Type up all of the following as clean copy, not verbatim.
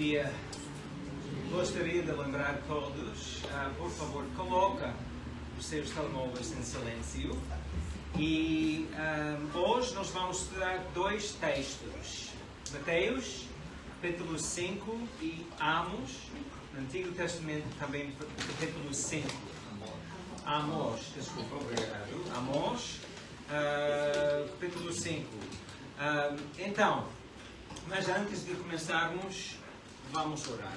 dia. Gostaria de lembrar a todos, por favor, coloca os seus telemóveis em silêncio. E hoje nós vamos estudar dois textos. Mateus, capítulo 5 e Amos, no Antigo Testamento também, capítulo 5. Amos, desculpa, obrigado. Amos, capítulo 5. Então, mas antes de começarmos, vamos orar.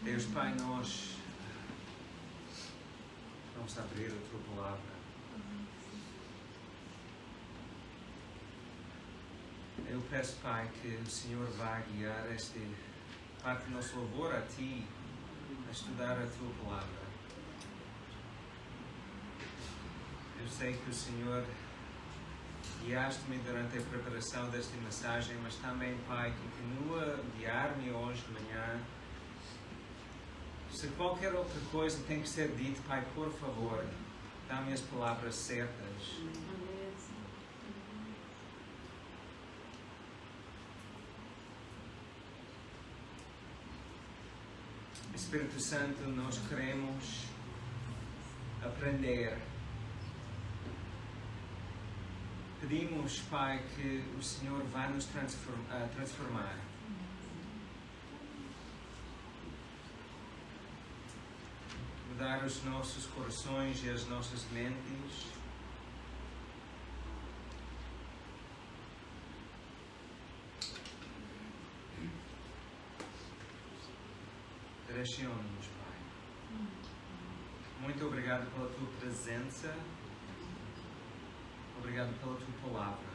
Deus Pai, nós vamos abrir a Tua Palavra. Eu peço, Pai, que o Senhor vá guiar este parte do nosso louvor a Ti, a estudar a Tua Palavra. Eu sei que o Senhor guiaste-me durante a preparação desta mensagem, mas também, Pai, continua a guiar-me hoje de manhã. Se qualquer outra coisa tem que ser dita, Pai, por favor, dá-me as palavras certas. Espírito Santo, nós queremos aprender. Pedimos, Pai, que o Senhor vá nos transformar. Mudar os nossos corações e as nossas mentes. Direciona-nos, Pai. Muito obrigado pela Tua presença. Obrigado pela Tua Palavra.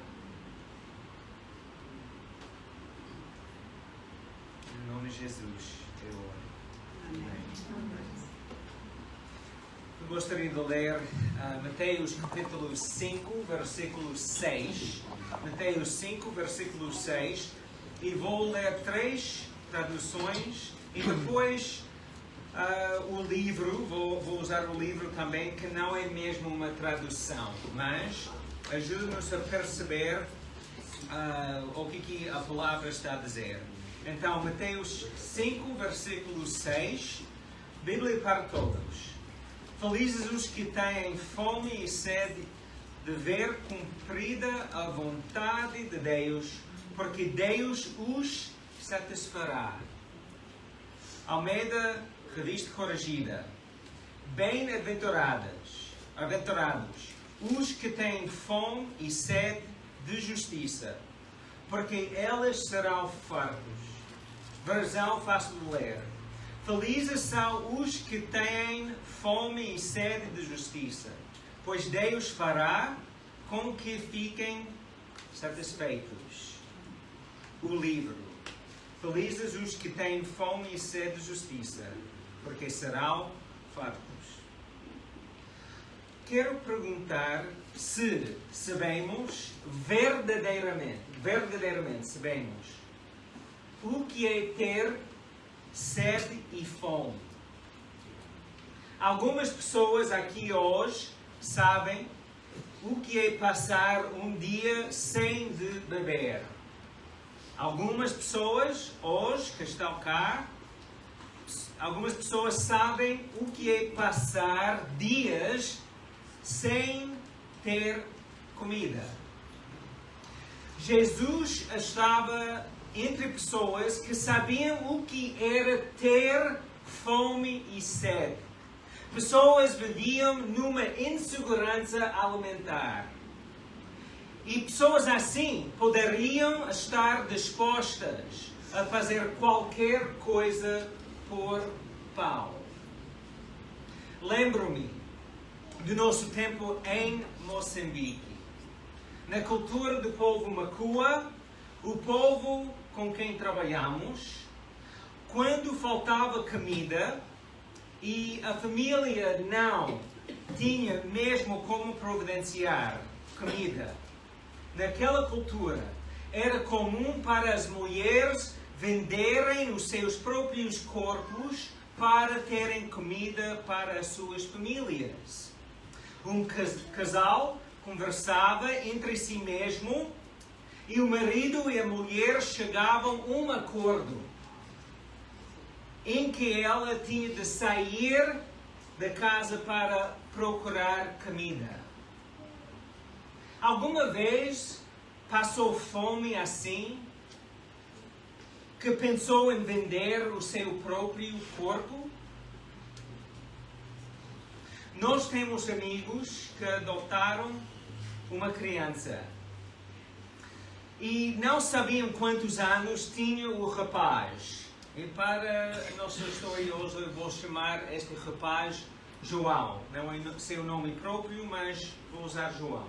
Em nome de Jesus, eu oro. Amém. Eu gostaria de ler Mateus capítulo 5, versículo 6. Mateus 5, versículo 6. E vou ler 3 traduções e depois o livro, vou usar o livro também, que não é mesmo uma tradução, mas ajuda-nos a perceber o que a palavra está a dizer. Então, Mateus 5, versículo 6, Bíblia para todos. Felizes os que têm fome e sede de ver cumprida a vontade de Deus, porque Deus os satisfará. Almeida, revista corrigida. Bem-aventurados os que têm fome e sede de justiça, porque eles serão fartos. Versão fácil de ler. Felizes são os que têm fome e sede de justiça, pois Deus fará com que fiquem satisfeitos. O livro. Felizes os que têm fome e sede de justiça, porque serão fartos. Quero perguntar se sabemos verdadeiramente sabemos o que é ter sede e fome. Algumas pessoas aqui hoje sabem o que é passar um dia sem de beber. Algumas pessoas hoje que estão cá, algumas pessoas sabem o que é passar dias sem ter comida. Jesus estava entre pessoas que sabiam o que era ter fome e sede. Pessoas viviam numa insegurança alimentar. E pessoas assim poderiam estar dispostas a fazer qualquer coisa por pão. Lembro-me do nosso tempo em Moçambique. Na cultura do povo Makua, o povo com quem trabalhamos, quando faltava comida e a família não tinha mesmo como providenciar comida, naquela cultura, era comum para as mulheres venderem os seus próprios corpos para terem comida para as suas famílias. Um casal conversava entre si mesmo e o marido e a mulher chegavam a um acordo em que ela tinha de sair da casa para procurar comida. Alguma vez passou fome assim, que pensou em vender o seu próprio corpo? Nós temos amigos que adotaram uma criança e não sabiam quantos anos tinha o rapaz. E para a nossa história hoje eu vou chamar este rapaz João. Não é seu nome próprio, mas vou usar João.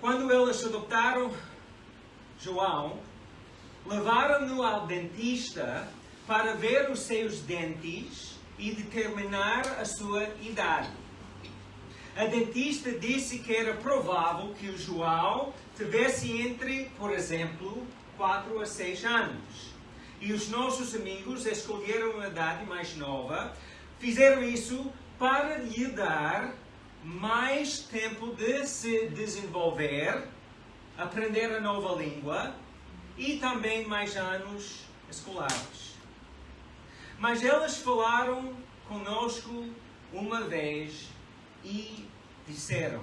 Quando eles adotaram João, levaram-no ao dentista para ver os seus dentes e determinar a sua idade. A dentista disse que era provável que o João tivesse entre, por exemplo, 4 a 6 anos. E os nossos amigos escolheram uma idade mais nova, fizeram isso para lhe dar mais tempo de se desenvolver, aprender a nova língua e também mais anos escolares. Mas eles falaram conosco uma vez e disseram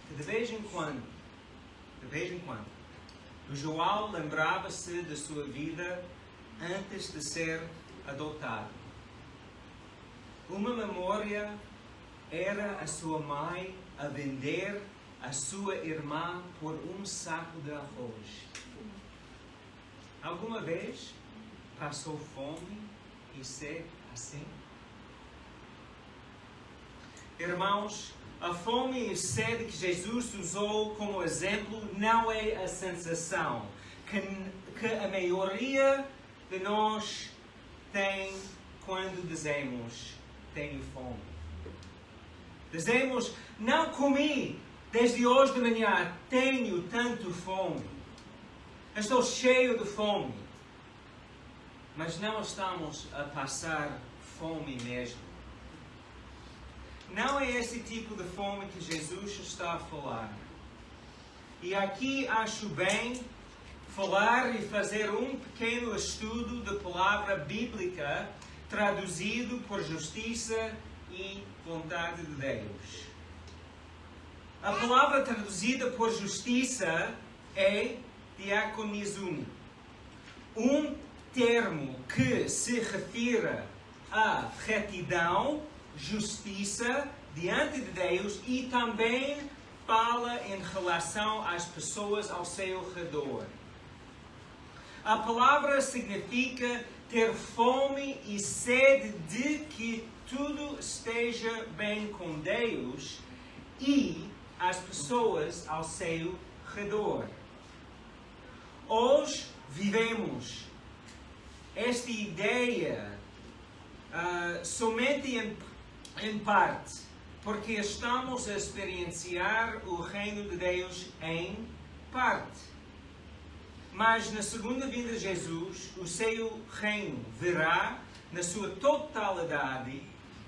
que de vez em quando, o João lembrava-se da sua vida antes de ser adotado. Uma memória era a sua mãe a vender a sua irmã por um saco de arroz. Alguma vez passou fome e sede assim? Irmãos, a fome e sede que Jesus usou como exemplo não é a sensação que a maioria de nós tem quando dizemos tenho fome. Dizemos, não comi desde hoje de manhã, tenho tanto fome. Estou cheio de fome. Mas não estamos a passar fome mesmo. Não é esse tipo de fome que Jesus está a falar. E aqui acho bem falar e fazer um pequeno estudo da palavra bíblica traduzido por justiça e vontade de Deus. A palavra traduzida por justiça é diaconizum, um termo que se refere à retidão, justiça diante de Deus e também fala em relação às pessoas ao seu redor. A palavra significa ter fome e sede de que tudo esteja bem com Deus e as pessoas ao seu redor. Hoje vivemos esta ideia somente em parte, porque estamos a experienciar o reino de Deus em parte. Mas na segunda vinda de Jesus, o seu reino virá na sua totalidade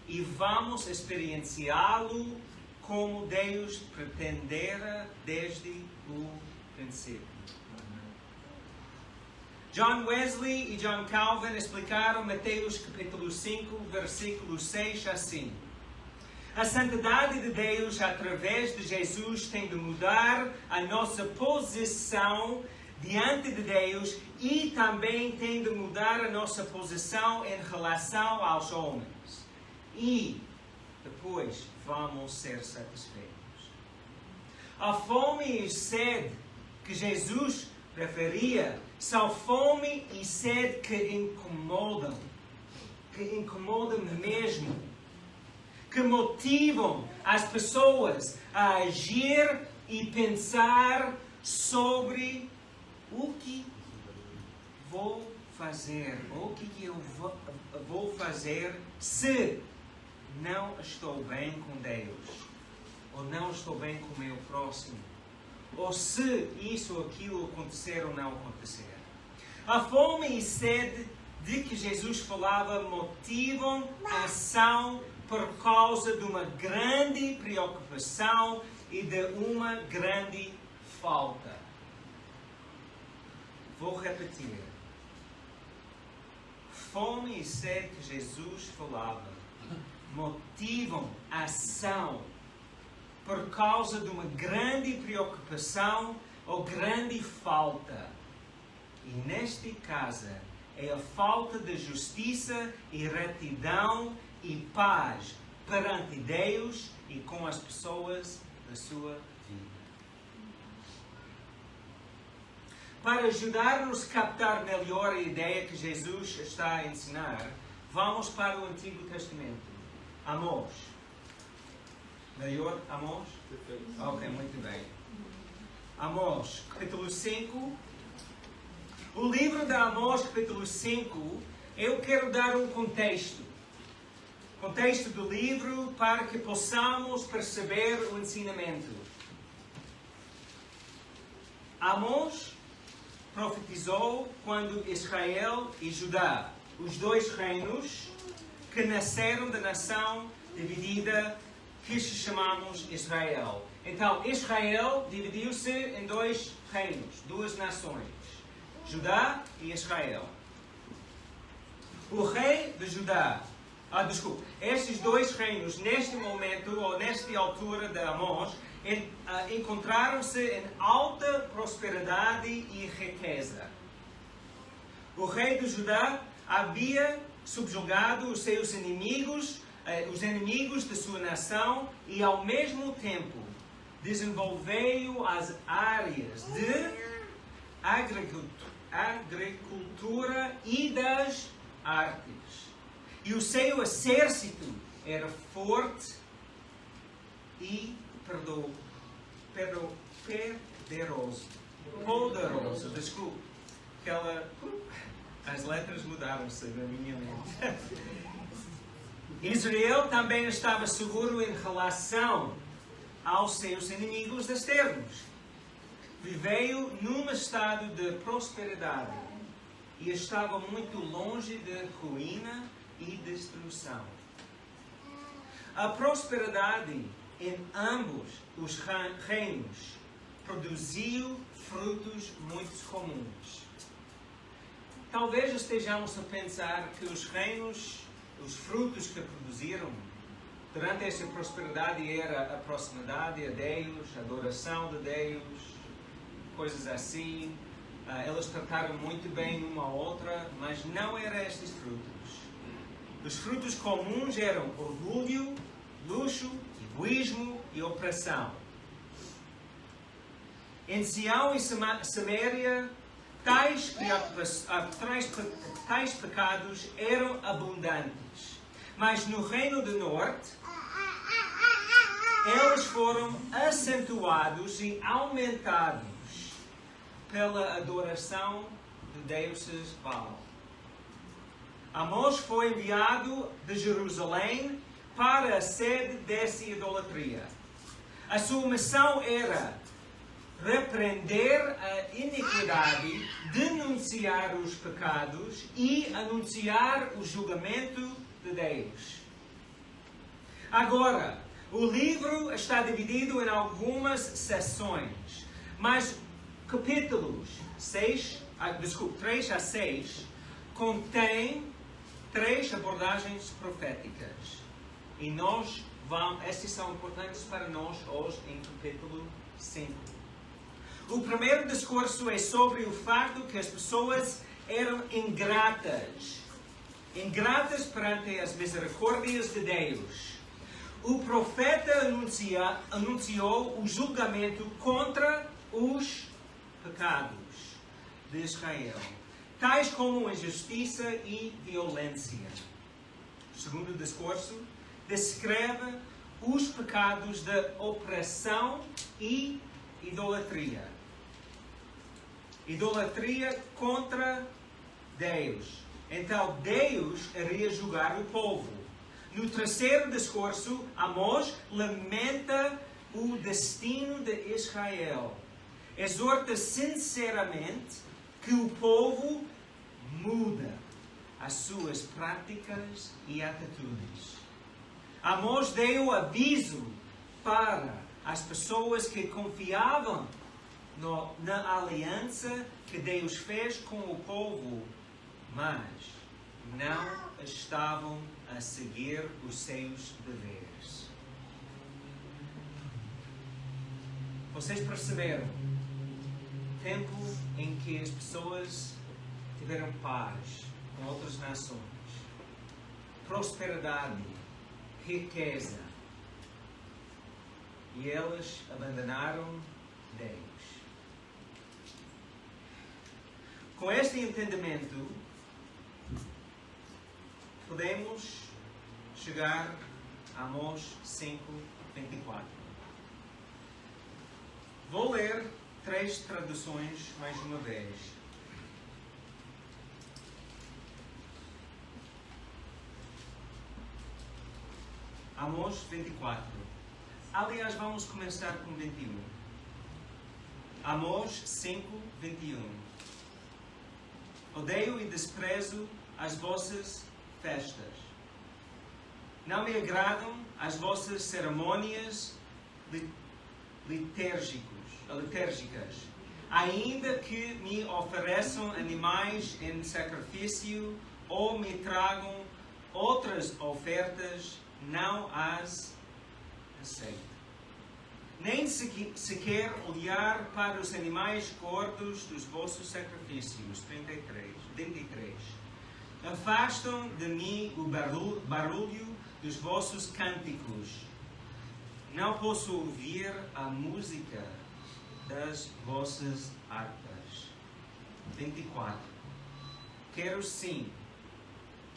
e vamos experienciá-lo como Deus pretendera desde o princípio. John Wesley e John Calvin explicaram Mateus capítulo 5, versículo 6 assim: a santidade de Deus através de Jesus tem de mudar a nossa posição diante de Deus e também tem de mudar a nossa posição em relação aos homens. E depois vamos ser satisfeitos. A fome e sede que Jesus referia são fome e sede que incomodam mesmo, que motivam as pessoas a agir e pensar sobre o que vou fazer, o que eu vou fazer se não estou bem com Deus. ou não estou bem com o meu próximo, ou se isso ou aquilo acontecer ou não acontecer. A fome e sede de que Jesus falava motivam a ação por causa de uma grande preocupação e de uma grande falta. Vou repetir. Fome e sede que Jesus falava motivam a ação por causa de uma grande preocupação ou grande falta. E neste caso é a falta de justiça e retidão e paz perante Deus e com as pessoas da sua vida. Para ajudar-nos a captar melhor a ideia que Jesus está a ensinar, vamos para o Antigo Testamento. Amós. Melhor, Amós? Ok, muito bem. Amós, capítulo 5. O livro de Amós, capítulo 5, eu quero dar um contexto. Contexto do livro para que possamos perceber o ensinamento. Amós profetizou quando Israel e Judá, os dois reinos que nasceram da nação dividida que chamamos Israel. Então, Israel dividiu-se em dois reinos, duas nações, Judá e Israel. O rei de Judá, estes dois reinos, neste momento, ou nesta altura de Amós, encontraram-se em alta prosperidade e riqueza. O rei de Judá havia subjugado os seus inimigos, os inimigos de sua nação, e ao mesmo tempo desenvolveu as áreas de agricultura e das artes. E o seu exército era forte e poderoso. Desculpe. As letras mudaram-se na minha mente. Israel também estava seguro em relação aos seus inimigos externos. Viveu num estado de prosperidade e estava muito longe de ruína e destruição. A prosperidade em ambos os reinos produziu frutos muito comuns. Talvez estejamos a pensar que os reinos, os frutos que produziram durante essa prosperidade era a proximidade a Deus, a adoração de Deus, coisas assim. Elas trataram muito bem uma a outra, mas não eram estes frutos. Os frutos comuns eram orgulho, luxo, egoísmo e opressão. Em Sião e Samaria, tais pecados eram abundantes. Mas no Reino do Norte, eles foram acentuados e aumentados pela adoração de deuses Baal. Amós foi enviado de Jerusalém para a sede dessa idolatria. A sua missão era repreender a iniquidade, denunciar os pecados e anunciar o julgamento de Deus. Agora, o livro está dividido em algumas seções, mas capítulos 3 a 6 contém 3 abordagens proféticas. E estas são importantes para nós hoje em capítulo 5. O primeiro discurso é sobre o fato que as pessoas eram ingratas perante as misericórdias de Deus. O profeta anunciou o julgamento contra os pecados de Israel, tais como injustiça e violência. O segundo discurso descreve os pecados de opressão e idolatria. Idolatria contra Deus. Então Deus iria julgar o povo. No terceiro discurso, Amós lamenta o destino de Israel. Exorta sinceramente que o povo muda as suas práticas e atitudes. Amós deu aviso para as pessoas que confiavam na aliança que Deus fez com o povo, mas não estavam a seguir os seus deveres. Vocês perceberam? Tempo em que as pessoas tiveram paz com outras nações, prosperidade, riqueza, e elas abandonaram Deus. Com este entendimento, podemos chegar a Amós 5:24. Vou ler 3 traduções mais uma vez. Amós 24. Aliás, vamos começar com 21. Amós 5:21. Odeio e desprezo as vossas festas. Não me agradam as vossas cerimônias litúrgicas. Ainda que me ofereçam animais em sacrifício ou me tragam outras ofertas, não as aceito. Nem sequer olhar para os animais gordos dos vossos sacrifícios. 23. Afastam de mim o barulho dos vossos cânticos. Não posso ouvir a música das vossas harpas. 24. Quero sim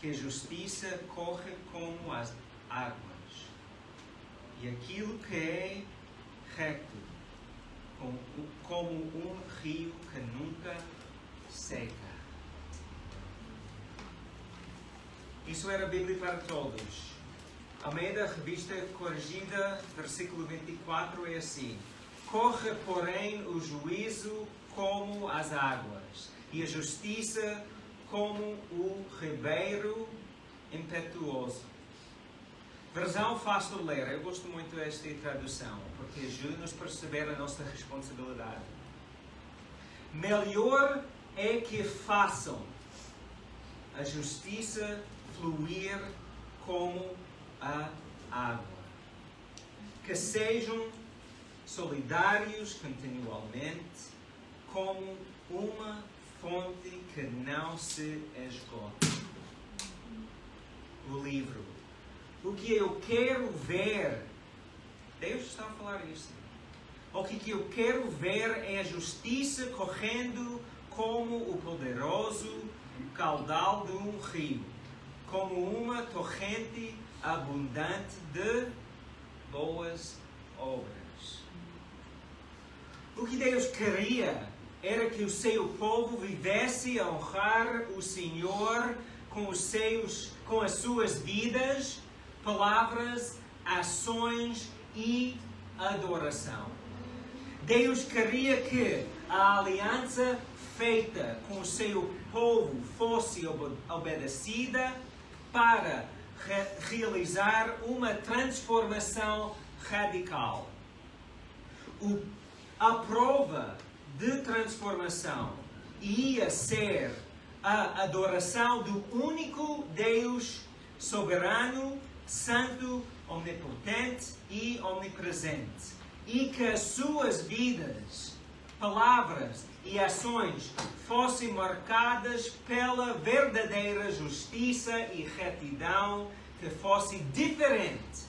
que a justiça corra como as águas, e aquilo que é reto, como um rio que nunca seca. Isso era a Bíblia para todos. Almeida, revista corrigida, versículo 24 é assim: corre, porém, o juízo como as águas, e a justiça como o ribeiro impetuoso. Versão fácil de ler. Eu gosto muito desta tradução, porque ajuda-nos a perceber a nossa responsabilidade. Melhor é que façam a justiça fluir como a água, que sejam solidários continuamente, como uma fonte que não se esgota. O livro. O que eu quero ver, Deus está a falar isso. O que eu quero ver é a justiça correndo como o poderoso caudal de um rio, como uma torrente abundante de boas obras. O que Deus queria era que o seu povo vivesse a honrar o Senhor com as suas vidas, palavras, ações e adoração. Deus queria que a aliança feita com o seu povo fosse obedecida para realizar uma transformação radical. A prova de transformação ia ser a adoração do único Deus soberano, santo, omnipotente e omnipresente, e que as suas vidas, palavras e ações fossem marcadas pela verdadeira justiça e retidão, que fosse diferente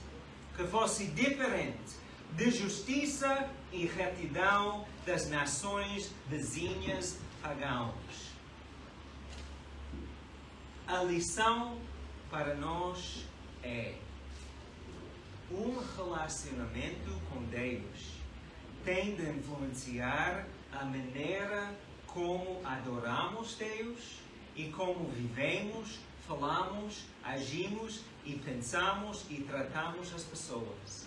de justiça e retidão das nações vizinhas pagãos. A lição para nós é: um relacionamento com Deus tem de influenciar a maneira como adoramos Deus e como vivemos, falamos, agimos e pensamos e tratamos as pessoas.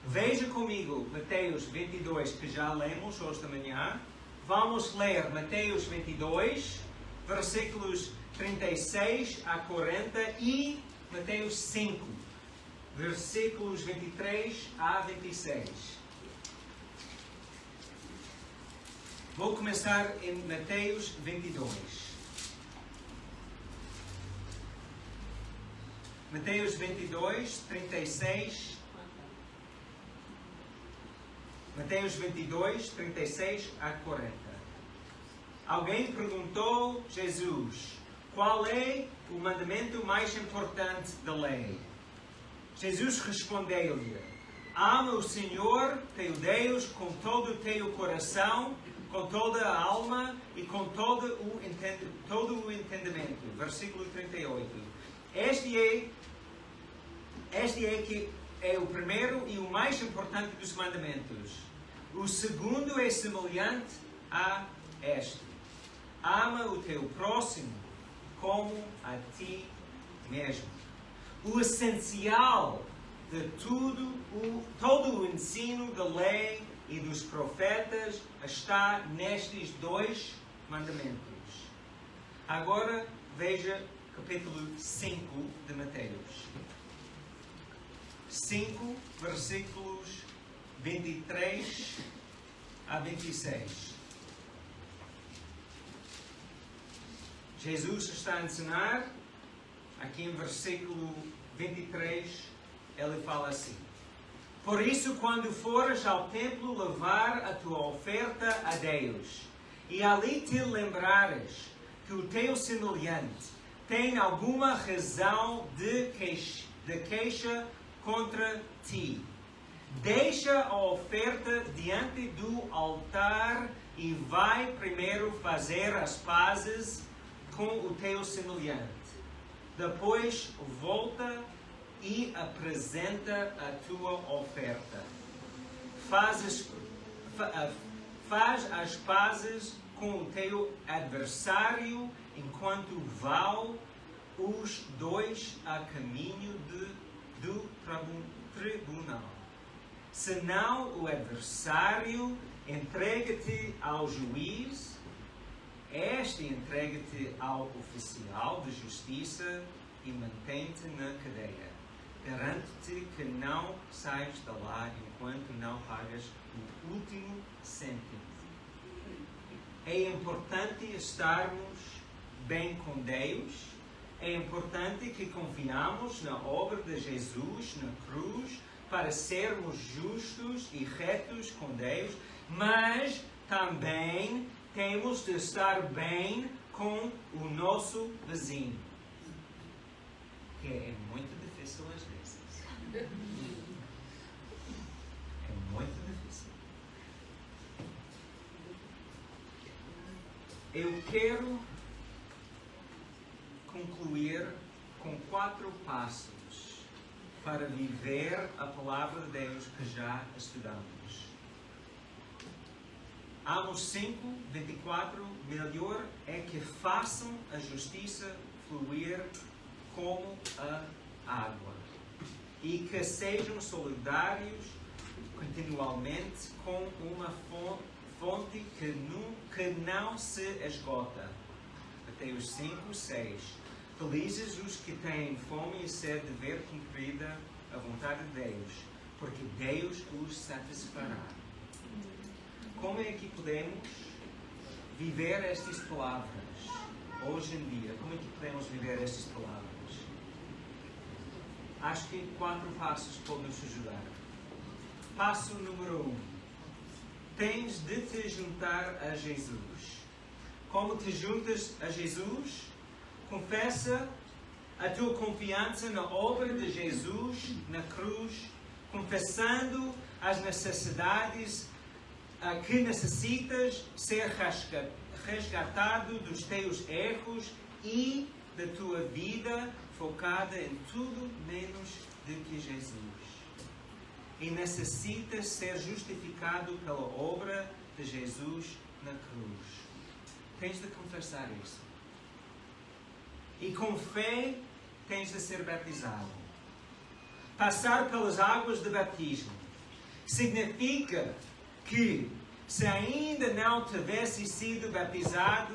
Veja comigo Mateus 22, que já lemos hoje de manhã. Vamos ler Mateus 22, versículos 36 a 40 e Mateus 5, versículos 23 a 26. Vou começar em Mateus 22. Mateus 22, 36. Mateus 22, 36 a 40. Alguém perguntou a Jesus: qual é o mandamento mais importante da lei? Jesus respondeu-lhe: ama o Senhor, teu Deus, com todo o teu coração, com toda a alma e com todo o entendimento. Versículo 38. Este é que é o primeiro e o mais importante dos mandamentos. O segundo é semelhante a este: ama o teu próximo como a ti mesmo. O essencial de todo o ensino da lei e dos profetas está nestes dois mandamentos. Agora veja capítulo 5 de Mateus. 5 versículos 23 a 26. Jesus está a ensinar, aqui em versículo 23, ele fala assim: por isso, quando fores ao templo levar a tua oferta a Deus, e ali te lembrares que o teu semelhante tem alguma razão de queixa contra ti, deixa a oferta diante do altar e vai primeiro fazer as pazes com o teu semelhante. Depois volta e apresenta a tua oferta. Faz as pazes com o teu adversário enquanto vão os dois a caminho do tribunal. Senão o adversário entrega-te ao juiz, este entrega-te ao oficial de justiça e mantém-te na cadeia. Garanto-te que não sais de lá enquanto não pagas o último cêntimo. É importante estarmos bem com Deus. É importante que confiamos na obra de Jesus na cruz para sermos justos e retos com Deus, mas também temos de estar bem com o nosso vizinho, que é muito difícil às vezes. É muito difícil. Eu quero concluir com 4 passos para viver a palavra de Deus que já estudamos. Amos 5, 24, melhor é que façam a justiça fluir como a água e que sejam solidários continuamente com uma fonte que não se esgota. Mateus 5, 6. Felizes os que têm fome e sede de ver cumprida a vontade de Deus, porque Deus os satisfará. Como é que podemos viver estas palavras hoje em dia? Como é que podemos viver estas palavras? Acho que 4 passos podem nos ajudar. Passo número 1. Tens de te juntar a Jesus. Como te juntas a Jesus? Confessa a tua confiança na obra de Jesus na cruz, confessando as necessidades que necessitas ser resgatado dos teus erros e da tua vida focada em tudo menos do que Jesus. E necessitas ser justificado pela obra de Jesus na cruz. Tens de confessar isso. E com fé tens de ser batizado. Passar pelas águas de batismo. Significa que, se ainda não tivesse sido batizado,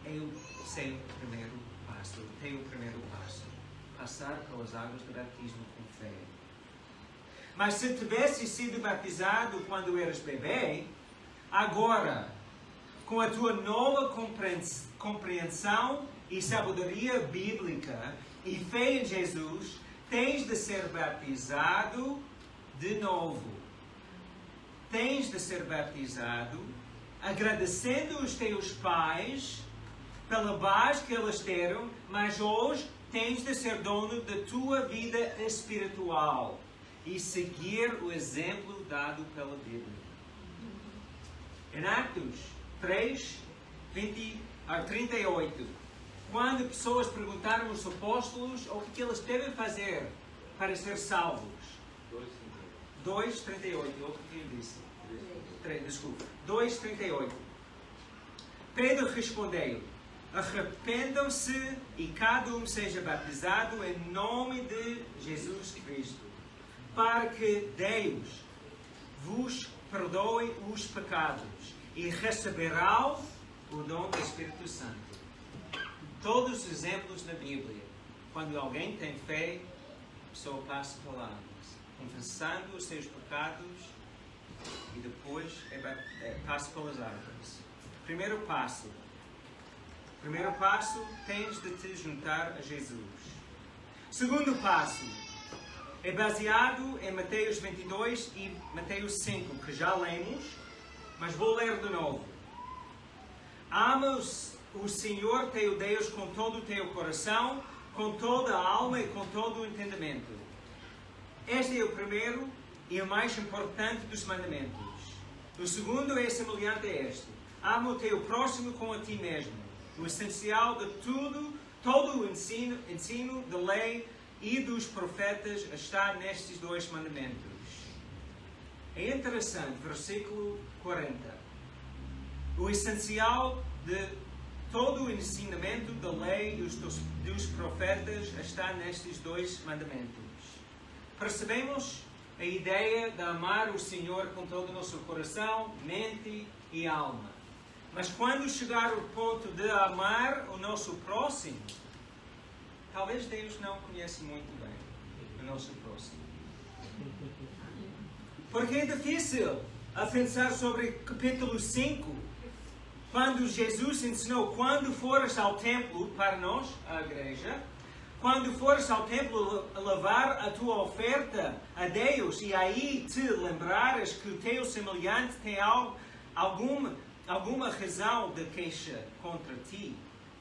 eu sei o primeiro passo, eu tenho o primeiro passo. Passar pelas águas do batismo com fé. Mas se tivesse sido batizado quando eras bebê, agora, com a tua nova compreensão e sabedoria bíblica e fé em Jesus, tens de ser batizado de novo. Tens de ser batizado, agradecendo os teus pais pela base que eles deram, mas hoje tens de ser dono da tua vida espiritual e seguir o exemplo dado pela Bíblia. Em Atos 3, 38, quando pessoas perguntaram aos apóstolos o que eles devem fazer para ser salvos. 2:38, o que eu disse? 2:38. Pedro respondeu: arrependam-se e cada um seja batizado em nome de Jesus Cristo, para que Deus vos perdoe os pecados e receberão o dom do Espírito Santo. Todos os exemplos na Bíblia, quando alguém tem fé, a pessoa passa pelas águas, confessando os seus pecados e depois passa pelas águas. Primeiro passo, tens de te juntar a Jesus. Segundo passo, é baseado em Mateus 22 e Mateus 5, que já lemos, mas vou ler de novo. Ama o Senhor teu Deus com todo o teu coração, com toda a alma e com todo o entendimento. Este é o primeiro e o mais importante dos mandamentos. O segundo é semelhante a este. Ama o teu próximo como a ti mesmo. O essencial de todo o ensino da lei e dos profetas está nestes dois mandamentos. É interessante, versículo 40. O essencial de todo o ensinamento da lei e dos profetas está nestes dois mandamentos. Percebemos a ideia de amar o Senhor com todo o nosso coração, mente e alma. Mas quando chegar ao ponto de amar o nosso próximo, talvez Deus não conheça muito bem o nosso próximo. Porque é difícil a pensar sobre capítulo 5, quando Jesus ensinou: quando fores ao templo, para nós, a igreja, quando fores ao templo levar a tua oferta a Deus e aí te lembrares que o teu semelhante tem alguma razão de queixa contra ti,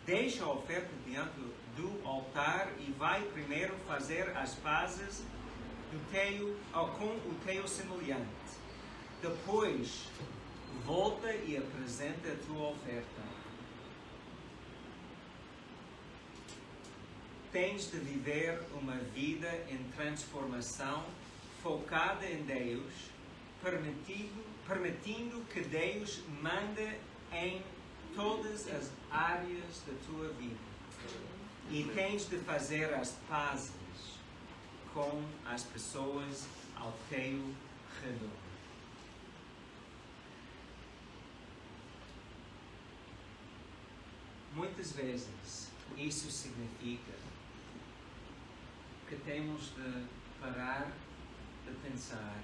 deixa a oferta diante do altar e vai primeiro fazer as pazes com o teu semelhante. Depois, volta e apresenta a tua oferta. Tens de viver uma vida em transformação, focada em Deus, permitindo que Deus mande em todas as áreas da tua vida. E tens de fazer as pazes com as pessoas ao teu redor. Muitas vezes isso significa que temos de parar de pensar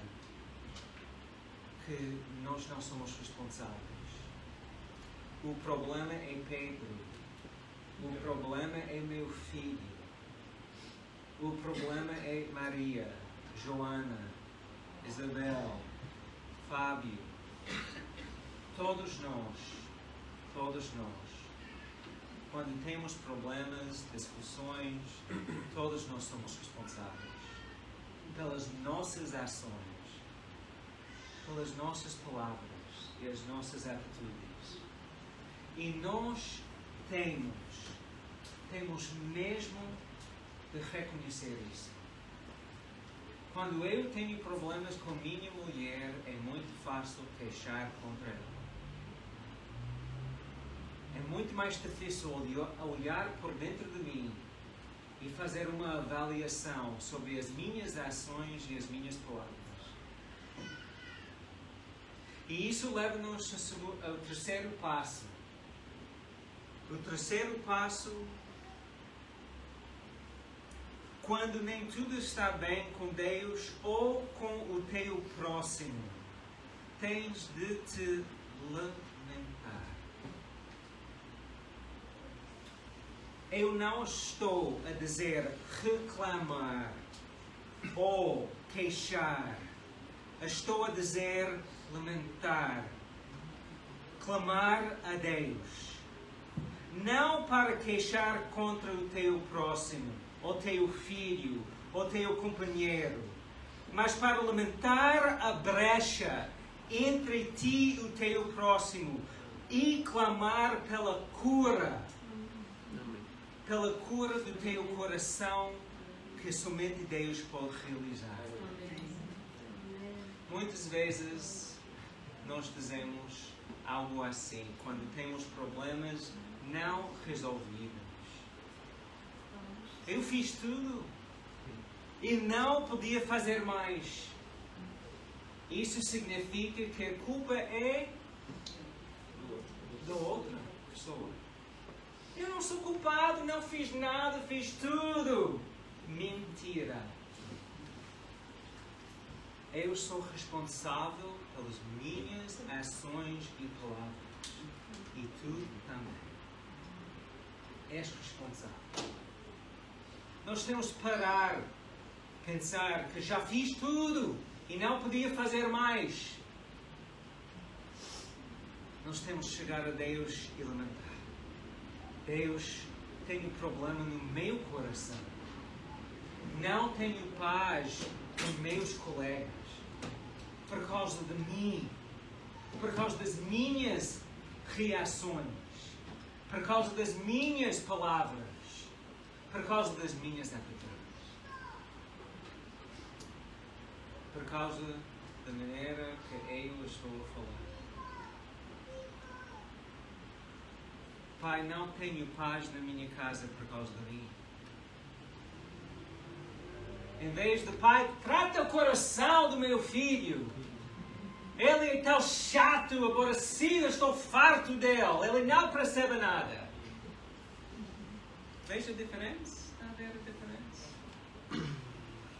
que nós não somos responsáveis. O problema é Pedro. O problema é meu filho. O problema é Maria, Joana, Isabel, Fábio. Todos nós, quando temos problemas, discussões, todos nós somos responsáveis pelas nossas ações, pelas nossas palavras e as nossas atitudes. E nós temos mesmo de reconhecer isso. Quando eu tenho problemas com minha mulher, é muito fácil queixar contra ela. É muito mais difícil olhar por dentro de mim e fazer uma avaliação sobre as minhas ações e as minhas palavras. E isso leva-nos ao terceiro passo. O terceiro passo, quando nem tudo está bem com Deus ou com o teu próximo, tens de te lamentar. Eu não estou a dizer reclamar ou queixar. Estou a dizer lamentar. Clamar a Deus. Não para queixar contra o teu próximo, ou teu filho, ou teu companheiro, mas para lamentar a brecha entre ti e o teu próximo e clamar pela cura do teu coração que somente Deus pode realizar. Muitas vezes nós dizemos algo assim, quando temos problemas não resolvidos. Eu fiz tudo e não podia fazer mais. Isso significa que a culpa é da outra pessoa. Eu não sou culpado, não fiz nada, fiz tudo. Mentira. Eu sou responsável pelas minhas ações e palavras. E tu também. És responsável. Nós temos que parar, pensar que já fiz tudo e não podia fazer mais. Nós temos que chegar a Deus e lamentar. Deus, tenho problema no meu coração. Não tenho paz com meus colegas. Por causa de mim. Por causa das minhas reações. Por causa das minhas palavras. Por causa das minhas atitudes. Por causa da maneira que eu estou a falar. Pai, não tenho paz na minha casa por causa de mim. Em vez de, Pai, trata o coração do meu filho. Ele é tão chato, aborrecido, estou farto dele. Ele não percebe nada. Veja a diferença? Está a ver a diferença?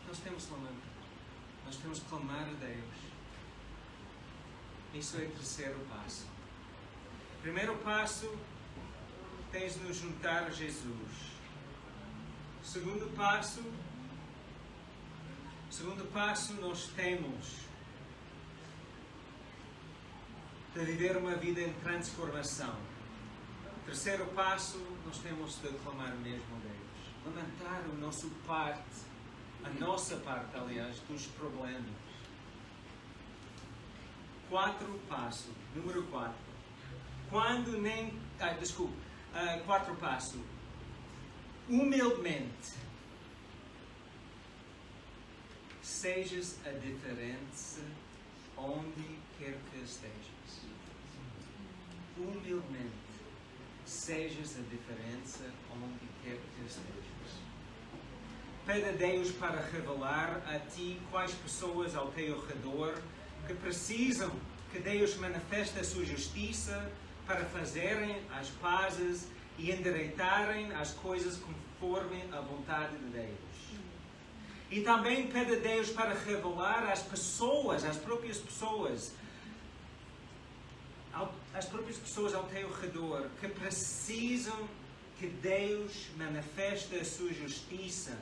Nós temos que lamentar. Nós temos que clamar a Deus. Isso é o terceiro passo. Primeiro passo, tens de nos juntar a Jesus. Segundo passo, nós temos de viver uma vida em transformação. Terceiro passo, nós temos de clamar mesmo a Deus. Lamentar a nossa parte, aliás, dos problemas. Número 4. Quarto passo. Humildemente. Sejas a diferença onde quer que estejas. Humildemente. Sejas a diferença onde quer que estejas. Pede a Deus para revelar a ti quais pessoas ao teu redor que precisam que Deus manifeste a sua justiça para fazerem as pazes e endireitarem as coisas conforme a vontade de Deus. E também pede a Deus para revelar às próprias pessoas ao teu redor que precisam que Deus manifeste a sua justiça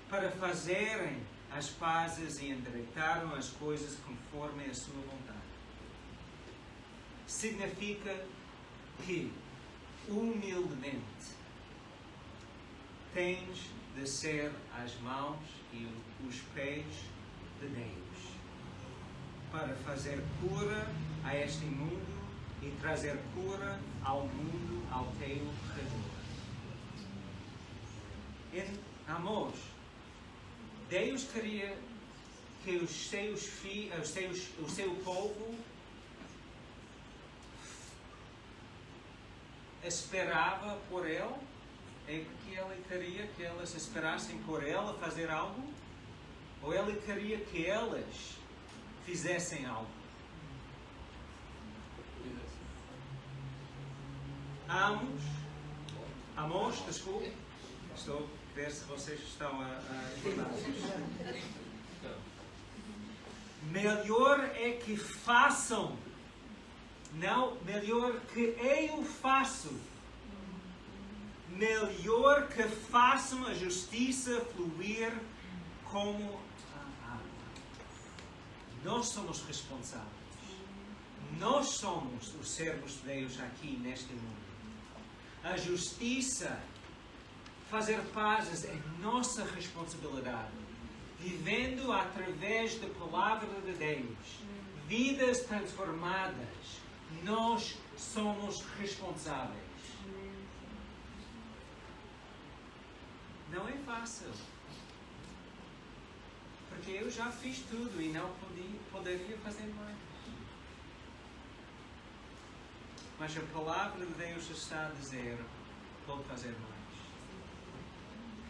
para fazerem as pazes e endireitarem as coisas conforme a sua vontade. Significa que, humildemente, tens de ser as mãos e os pés de Deus para fazer cura a este mundo e trazer cura ao mundo ao teu redor. Amor, Deus queria que o seu povo esperava por Ele? É que Ele queria que elas esperassem por Ele a fazer algo? Ou Ele queria que elas fizessem algo? Amos, desculpe. Estou a ver se vocês estão a acordar. Melhor é que façam, não, melhor que eu faço. Melhor que façam a justiça fluir como a água. Nós somos responsáveis. Nós somos os servos de Deus aqui neste mundo. A justiça, fazer pazes é nossa responsabilidade. Vivendo através da palavra de Deus, vidas transformadas, nós somos responsáveis. Não é fácil. Porque eu já fiz tudo e não poderia fazer mais. Mas a palavra de Deus está a dizer, vou fazer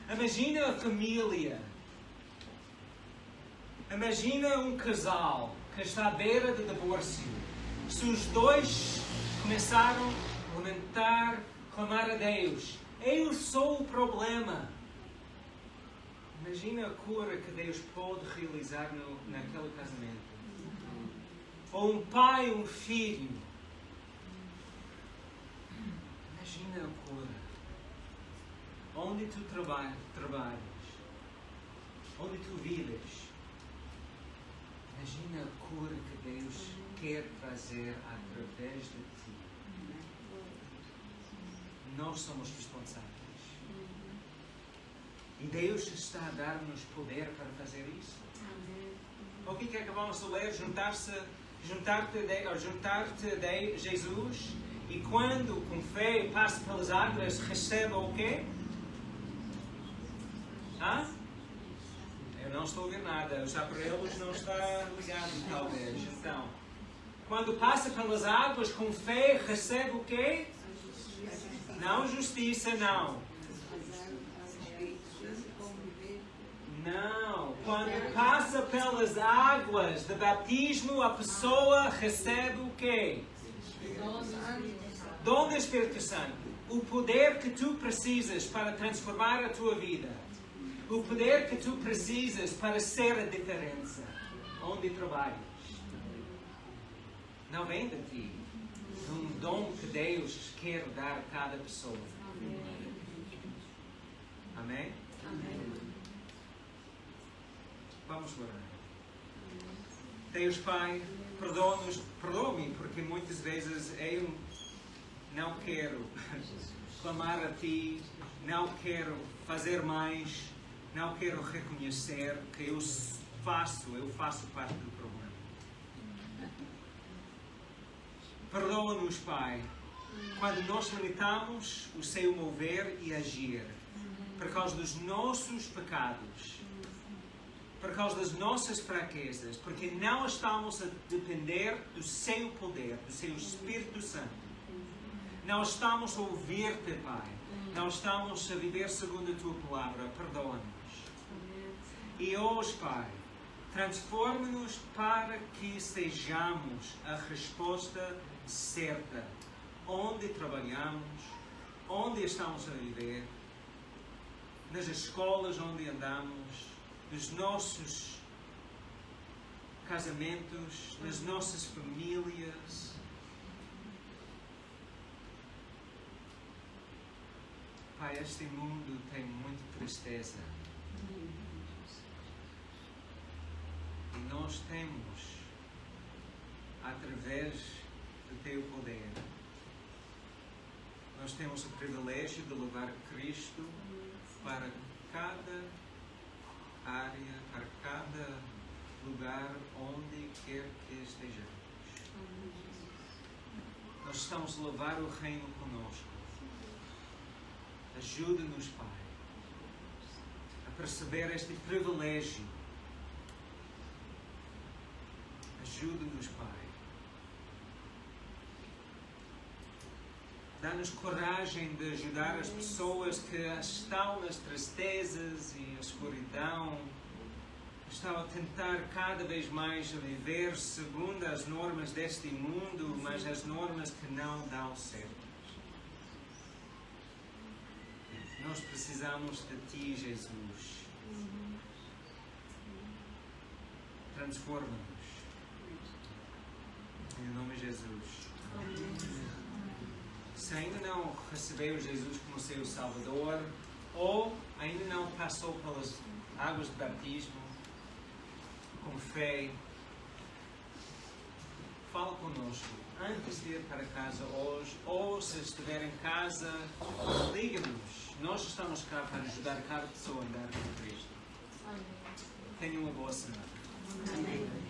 mais. Imagina a família. Imagina um casal que está à beira de divórcio. Se os dois começaram a lamentar, clamar a Deus, eu sou o problema. Imagina a cura que Deus pode realizar naquele casamento. Ou um pai, um filho. Imagina a cura. Onde tu trabalhas. Onde tu vives. Imagina a cura que Deus quer trazer através de ti. Nós somos responsáveis. E Deus está a dar-nos poder para fazer isso. O que acabamos de ler? Juntar-te a Jesus e quando com fé passa pelas águas, recebe o quê? Eu não estou a ouvir nada. Os aparelhos não estão ligados, talvez. Então, quando passa pelas águas com fé, recebe o quê? Não justiça, não. Não. Quando passa pelas águas de batismo, a pessoa recebe o quê? Dom do Espírito Santo. O poder que tu precisas para transformar a tua vida. O poder que tu precisas para ser a diferença. Onde trabalhas. Não vem de ti. É um dom que Deus quer dar a cada pessoa. Amém? Amém. Vamos orar. Deus Pai, perdoa-me, porque muitas vezes eu não quero clamar a Ti, não quero fazer mais, não quero reconhecer que eu faço parte do problema. Perdoa-nos, Pai, quando nós limitamos o Seu mover e agir, por causa dos nossos pecados, por causa das nossas fraquezas, porque não estamos a depender do Seu poder, do Seu Espírito Santo. Não estamos a ouvir-te, Pai. Não estamos a viver segundo a Tua palavra. Perdoa-nos. E hoje, Pai, transforma-nos para que sejamos a resposta certa. Onde trabalhamos, onde estamos a viver, nas escolas onde andamos, nos nossos casamentos, nas nossas famílias. Pai, este mundo tem muita tristeza. E nós temos, através do Teu poder, nós temos o privilégio de levar Cristo para cada área, para cada lugar onde quer que estejamos. Nós estamos a levar o reino conosco. Ajuda-nos, Pai, a perceber este privilégio. Ajuda-nos, Pai. Dá-nos coragem de ajudar as pessoas que estão nas tristezas e a escuridão, estão a tentar cada vez mais a viver segundo as normas deste mundo, mas as normas que não dão certo. Nós precisamos de Ti, Jesus. Transforma-nos. Em nome de Jesus. Se ainda não recebeu Jesus como seu Salvador, ou ainda não passou pelas águas de batismo, com fé, fala conosco antes de ir para casa hoje, ou se estiver em casa, liga-nos. Nós estamos cá para ajudar cada pessoa a andar com Cristo. Tenha uma boa semana. Amém.